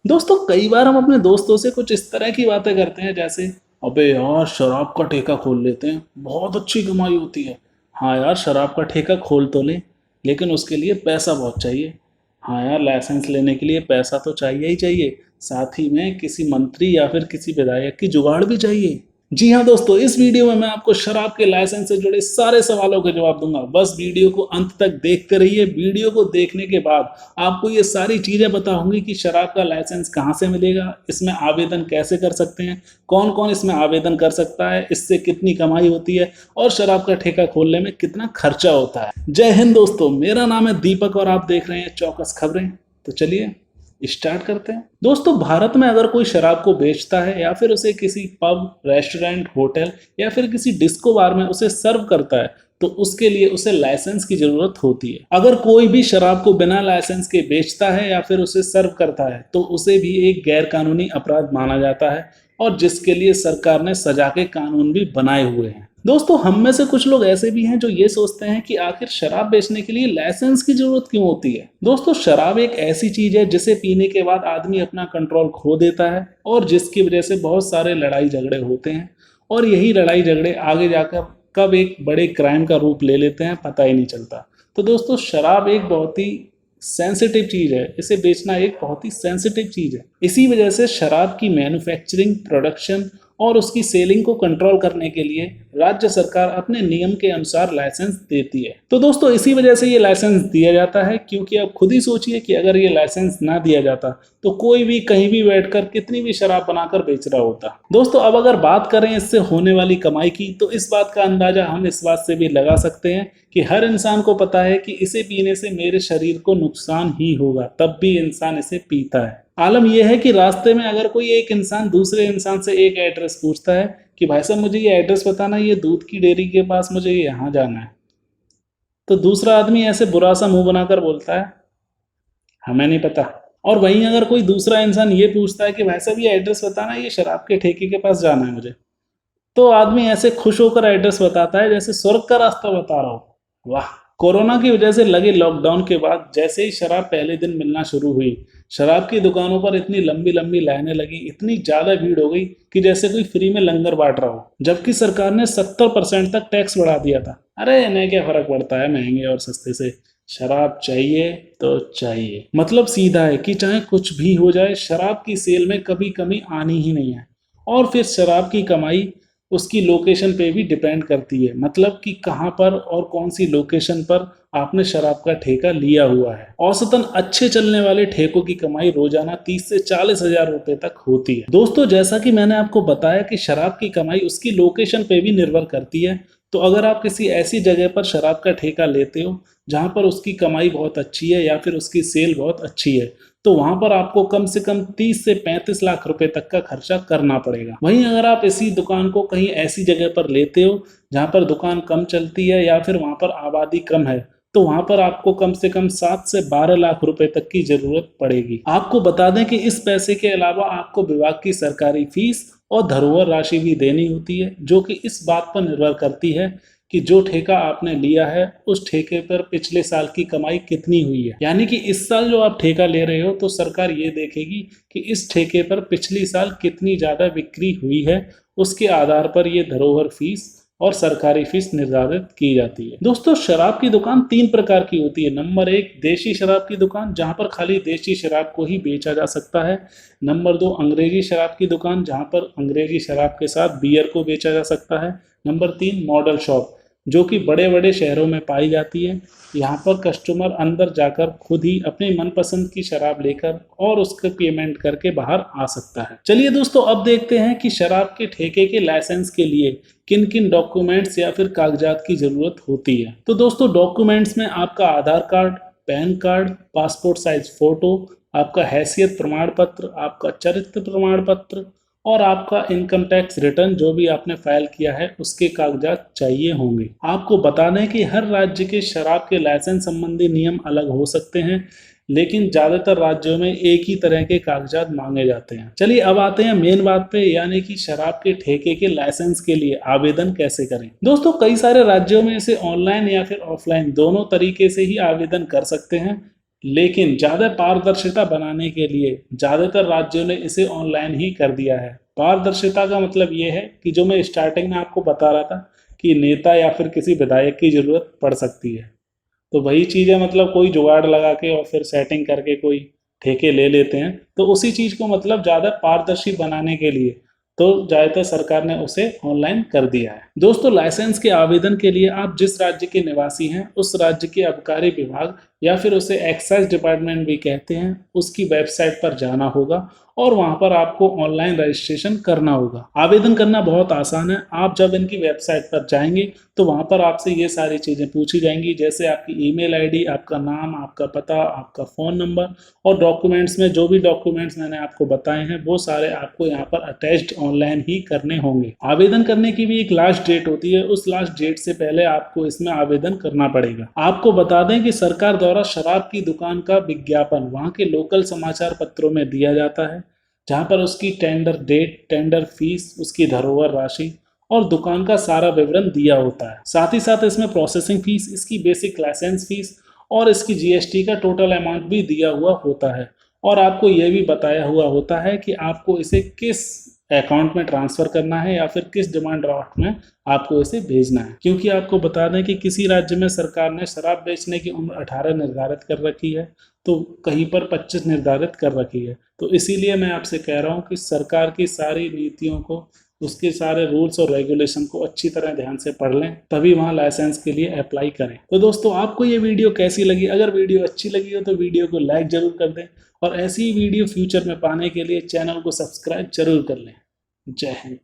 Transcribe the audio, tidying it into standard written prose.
दोस्तों कई बार हम अपने दोस्तों से कुछ इस तरह की बातें करते हैं जैसे, अबे यार शराब का ठेका खोल लेते हैं, बहुत अच्छी कमाई होती है। हाँ यार शराब का ठेका खोल तो ले, लेकिन उसके लिए पैसा बहुत चाहिए। हाँ यार लाइसेंस लेने के लिए पैसा तो चाहिए ही चाहिए, साथ ही में किसी मंत्री या फिर किसी विधायक की जुगाड़ भी चाहिए। जी हाँ दोस्तों, इस वीडियो में मैं आपको शराब के लाइसेंस से जुड़े सारे सवालों के जवाब दूंगा। बस वीडियो को अंत तक देखते रहिए। वीडियो को देखने के बाद आपको ये सारी चीजें बताऊंगी कि शराब का लाइसेंस कहाँ से मिलेगा, इसमें आवेदन कैसे कर सकते हैं, कौन कौन इसमें आवेदन कर सकता है, इससे कितनी कमाई होती है और शराब का ठेका खोलने में कितना खर्चा होता है। जय हिंद दोस्तों, मेरा नाम है दीपक और आप देख रहे हैं चौकस खबरें। तो चलिए स्टार्ट करते हैं। दोस्तों भारत में अगर कोई शराब को बेचता है या फिर उसे किसी पब, रेस्टोरेंट, होटल या फिर किसी डिस्को बार में उसे सर्व करता है तो उसके लिए उसे लाइसेंस की जरूरत होती है। अगर कोई भी शराब को बिना लाइसेंस के बेचता है या फिर उसे सर्व करता है तो उसे भी एक गैर कानूनी अपराध माना जाता है और जिसके लिए सरकार ने सजा के कानून भी बनाए हुए हैं। दोस्तों हम में से कुछ लोग ऐसे भी हैं जो ये सोचते हैं कि आखिर शराब बेचने के लिए लाइसेंस की जरूरत क्यों होती है। दोस्तों शराब एक ऐसी चीज है जिसे पीने के बाद आदमी अपना कंट्रोल खो देता है और जिसकी वजह से बहुत सारे लड़ाई झगड़े होते हैं और यही लड़ाई झगड़े आगे जाकर कब एक बड़े क्राइम का रूप ले लेते हैं पता ही नहीं चलता। तो दोस्तों शराब एक बहुत ही सेंसिटिव चीज है, इसे बेचना एक बहुत ही सेंसिटिव चीज है। इसी वजह से शराब की मैन्युफैक्चरिंग, प्रोडक्शन और उसकी सेलिंग को कंट्रोल करने के लिए राज्य सरकार अपने नियम के अनुसार लाइसेंस देती है। तो दोस्तों इसी वजह से ये लाइसेंस दिया जाता है, क्योंकि आप खुद ही सोचिए कि अगर ये लाइसेंस ना दिया जाता तो कोई भी कहीं भी बैठकर कितनी भी शराब बनाकर बेच रहा होता। दोस्तों अब अगर बात करें इससे होने वाली कमाई की तो इस बात का अंदाजा हम इस बात से भी लगा सकते हैं कि हर इंसान को पता है कि इसे पीने से मेरे शरीर को नुकसान ही होगा, तब भी इंसान इसे पीता है। आलम यह है कि रास्ते में अगर कोई एक इंसान दूसरे इंसान से एक एड्रेस पूछता है कि भाई साहब मुझे ये एड्रेस बताना, ये दूध की डेयरी के पास मुझे यहाँ जाना है, तो दूसरा आदमी ऐसे बुरा सा मुंह बनाकर बोलता है हमें नहीं पता। और वहीं अगर कोई दूसरा इंसान ये पूछता है कि भाई साहब ये एड्रेस बताना, ये शराब के ठेके के पास जाना है मुझे, तो आदमी ऐसे खुश होकर एड्रेस बताता है जैसे स्वर्ग का रास्ता बता रहा हो। वाह। कोरोना की वजह से लगे लॉकडाउन के बाद जैसे ही शराब पहले दिन मिलना शुरू हुई, शराब की दुकानों पर इतनी लंबी लंबी लाइनें लगी, इतनी ज्यादा भीड़ हो गई कि जैसे कोई फ्री में लंगर बांट रहा हो, जबकि सरकार ने 70% तक टैक्स बढ़ा दिया था। अरे इन्हें क्या फर्क पड़ता है महंगे और सस्ते से, शराब चाहिए तो चाहिए। मतलब सीधा है कि चाहे कुछ भी हो जाए शराब की सेल में कभी कमी आनी ही नहीं है। और फिर शराब की कमाई उसकी लोकेशन पे भी डिपेंड करती है, मतलब कि कहाँ पर और कौन सी लोकेशन पर आपने शराब का ठेका लिया हुआ है। औसतन अच्छे चलने वाले ठेकों की कमाई रोजाना 30 से 40 हजार रुपए तक होती है। दोस्तों जैसा कि मैंने आपको बताया कि शराब की कमाई उसकी लोकेशन पे भी निर्भर करती है, तो अगर आप किसी ऐसी जगह पर शराब का ठेका लेते हो जहां पर उसकी कमाई बहुत अच्छी है या फिर उसकी सेल बहुत अच्छी है, तो वहां पर आपको कम से कम 30 से 35 लाख रुपए तक का खर्चा करना पड़ेगा। वहीं अगर आप इसी दुकान को कहीं ऐसी जगह पर लेते हो जहां पर दुकान कम चलती है या फिर वहां पर आबादी कम है, तो वहां पर आपको कम से कम 7 से 12 लाख रुपए तक की जरूरत पड़ेगी। आपको बता दें कि इस पैसे के अलावा आपको विभाग की सरकारी फीस और धरोहर राशि भी देनी होती है, जो कि इस बात पर निर्भर करती है कि जो ठेका आपने लिया है उस ठेके पर पिछले साल की कमाई कितनी हुई है। यानी कि इस साल जो आप ठेका ले रहे हो तो सरकार ये देखेगी कि इस ठेके पर पिछली साल कितनी ज्यादा बिक्री हुई है, उसके आधार पर ये धरोहर फीस और सरकारी फीस निर्धारित की जाती है। दोस्तों शराब की दुकान 3 प्रकार की होती है। नंबर 1 देशी शराब की दुकान, जहां पर खाली देशी शराब को ही बेचा जा सकता है। नंबर 2 अंग्रेजी शराब की दुकान, जहां पर अंग्रेजी शराब के साथ बियर को बेचा जा सकता है। नंबर 3 मॉडल शॉप, जो कि बड़े बड़े शहरों में पाई जाती है। यहाँ पर कस्टमर अंदर जाकर खुद ही अपने मनपसंद की शराब लेकर और उसका पेमेंट करके बाहर आ सकता है। चलिए दोस्तों अब देखते हैं कि शराब के ठेके के लाइसेंस के लिए किन किन डॉक्यूमेंट्स या फिर कागजात की जरूरत होती है। तो दोस्तों डॉक्यूमेंट्स में आपका Aadhaar card, PAN card, passport size photo, आपका हैसियत प्रमाण पत्र, आपका चरित्र प्रमाण पत्र और आपका इनकम टैक्स रिटर्न जो भी आपने फाइल किया है उसके कागजात चाहिए होंगे। आपको बता दें कि हर राज्य के शराब के लाइसेंस संबंधी नियम अलग हो सकते हैं, लेकिन ज्यादातर राज्यों में एक ही तरह के कागजात मांगे जाते हैं। चलिए अब आते हैं मेन बात पे, यानी कि शराब के ठेके के लाइसेंस के लिए आवेदन कैसे करें। दोस्तों कई सारे राज्यों में इसे ऑनलाइन या फिर ऑफलाइन दोनों तरीके से ही आवेदन कर सकते हैं। लेकिन ज़्यादा पारदर्शिता बनाने के लिए ज़्यादातर राज्यों ने इसे ऑनलाइन ही कर दिया है। पारदर्शिता का मतलब ये है कि जो मैं स्टार्टिंग में आपको बता रहा था कि नेता या फिर किसी विधायक की ज़रूरत पड़ सकती है, तो वही चीज़ है, मतलब कोई जुगाड़ लगा के और फिर सेटिंग करके कोई ठेके ले लेते हैं। तो उसी चीज़ को मतलब ज़्यादा पारदर्शी बनाने के लिए तो ज़्यादातर सरकार ने उसे ऑनलाइन कर दिया है। दोस्तों, लाइसेंस के आवेदन के लिए आप जिस राज्य के निवासी हैं उस राज्य के आबकारी विभाग या फिर उसे एक्साइज डिपार्टमेंट भी कहते हैं, उसकी वेबसाइट पर जाना होगा और वहां पर आपको ऑनलाइन रजिस्ट्रेशन करना होगा। आवेदन करना बहुत आसान है। आप जब इनकी वेबसाइट पर जाएंगे तो वहां पर आपसे ये सारी चीज़ें पूछी जाएंगी, जैसे आपकी ईमेल आईडी, आपका नाम, आपका पता, आपका फ़ोन नंबर और डॉक्यूमेंट्स में जो भी डॉक्यूमेंट्स मैंने आपको बताए हैं वो सारे आपको यहाँ पर अटैच्ड ऑनलाइन ही करने होंगे। आवेदन करने की भी एक लास्ट डेट होती है, उस लास्ट डेट से पहले आपको इसमें आवेदन करना पड़ेगा। आपको बता दें कि सरकार द्वारा शराब की दुकान का विज्ञापन वहाँ के लोकल समाचार पत्रों में दिया जाता है, जहाँ पर उसकी टेंडर डेट, टेंडर फीस, उसकी धरोहर राशि और दुकान का सारा विवरण दिया होता है। साथ ही साथ इसमें प्रोसेसिंग फीस, इसकी बेसिक लाइसेंस फीस और इसकी जीएसटी का टोटल अमाउंट भी दिया हुआ होता है और आपको यह भी बताया हुआ होता है कि आपको इसे किस अकाउंट में ट्रांसफर करना है या फिर किस डिमांड ड्राफ्ट में आपको इसे भेजना है। क्योंकि आपको बता दें कि किसी राज्य में सरकार ने शराब बेचने की उम्र 18 निर्धारित कर रखी है, तो कहीं पर 25 निर्धारित कर रखी है। तो इसीलिए मैं आपसे कह रहा हूँ कि सरकार की सारी नीतियों को, उसके सारे रूल्स और रेगुलेशन को अच्छी तरह ध्यान से पढ़ लें, तभी वहाँ लाइसेंस के लिए अप्लाई करें। तो दोस्तों, आपको ये वीडियो कैसी लगी? अगर वीडियो अच्छी लगी हो तो वीडियो को लाइक जरूर कर दें और ऐसी ही वीडियो फ्यूचर में पाने के लिए चैनल को सब्सक्राइब जरूर कर लें। जय हिंद।